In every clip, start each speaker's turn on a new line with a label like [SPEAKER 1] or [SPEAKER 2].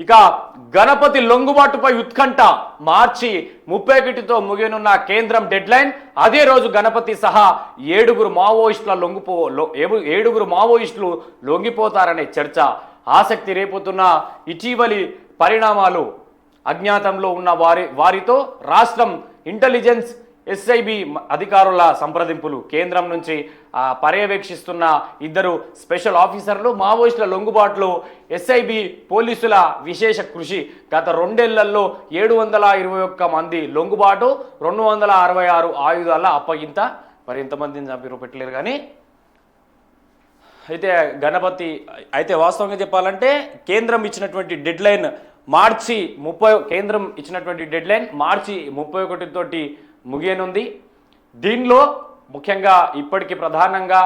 [SPEAKER 1] ఇక గణపతి లొంగుబాటుపై ఉత్కంఠ. మార్చి 31తో ముగియనున్న కేంద్రం డెడ్లైన్. అదే రోజు గణపతి సహా ఏడుగురు మావోయిస్టులు లొంగిపోతారనే చర్చ. ఆసక్తి రేపుతున్న ఇటీవలి పరిణామాలు. అజ్ఞాతంలో ఉన్న వారితో రాష్ట్రం ఇంటెలిజెన్స్ ఎస్ఐబి అధికారుల సంప్రదింపులు. కేంద్రం నుంచి పర్యవేక్షిస్తున్న ఇద్దరు స్పెషల్ ఆఫీసర్లు. మావోయిస్టుల లొంగుబాటులో ఎస్ఐబి పోలీసుల విశేష కృషి. గత 2 ఏళ్లలో 721 మంది లొంగుబాటు, 266 ఆయుధాల అప్పగింత. మరి ఎంతమందిని చంపిరో పెట్టలేరు కానీ అయితే వాస్తవంగా చెప్పాలంటే కేంద్రం ఇచ్చినటువంటి డెడ్లైన్ మార్చి 31 తోటి ముగియనుంది. దీనిలో ముఖ్యంగా ఇప్పటికి ప్రధానంగా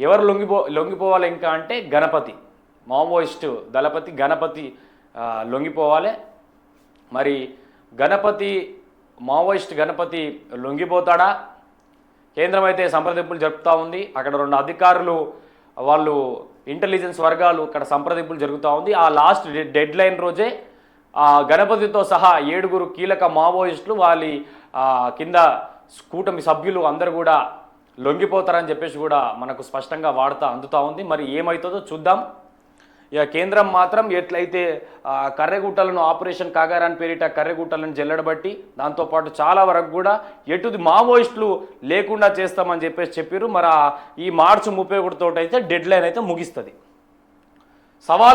[SPEAKER 1] ఎవరు లొంగిపోవాలి ఇంకా అంటే గణపతి, మావోయిస్టు దళపతి గణపతి లొంగిపోవాలి. మరి మావోయిస్ట్ గణపతి లొంగిపోతాడా? కేంద్రం అయితే సంప్రదింపులు జరుపుతూ ఉంది. అక్కడ 2 అధికారులు వాళ్ళు ఇంటెలిజెన్స్ వర్గాలు ఇక్కడ సంప్రదింపులు జరుగుతూ ఉంది. ఆ లాస్ట్ డెడ్లైన్ రోజే గణపతితో సహా 7 కీలక మావోయిస్టులు వాళ్ళ కింద కూటమి సభ్యులు అందరూ కూడా లొంగిపోతారని చెప్పేసి కూడా మనకు స్పష్టంగా వార్త అందుతూ ఉంది. మరి ఏమవుతుందో చూద్దాం. ఇక కేంద్రం మాత్రం ఎట్లయితే కర్రెగుట్టలను ఆపరేషన్ కాగారాన్ పేరిట కర్రెగుట్టలను జల్లెడబట్టి దాంతోపాటు చాలా వరకు కూడా మావోయిస్టులు లేకుండా చేస్తామని చెప్పారు. మరి ఈ మార్చి 31 తోటి అయితే డెడ్లైన్ అయితే ముగిస్తుంది. సవాల్